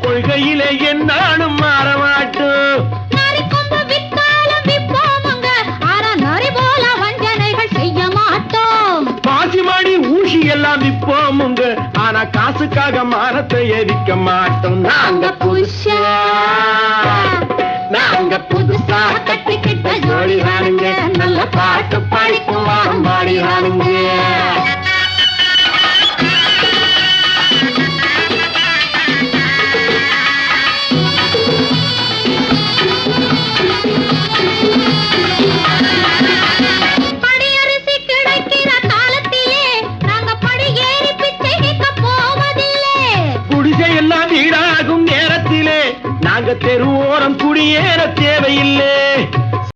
கொள்கையிலே என்னாலும் மாற மாட்டோம். நரிக்கொம்பு வித்தாலும் விற்போமுங்க, ஆனா நரி போல வஞ்சனைகள் செய்ய மாட்டோம். பாசிமாடி ஊசி எல்லாம் விற்போமுங்க, ஆனா காசுக்காக மானத்தை எரிக்க மாட்டோம். நாங்க புதுசா கட்டிக்கிட்ட ஜோடிதானுங்க, நல்ல பாட்டு படிக்கும் வாரம் பாடிதானுங்க. நாங்க தெருவோரம் குடியேற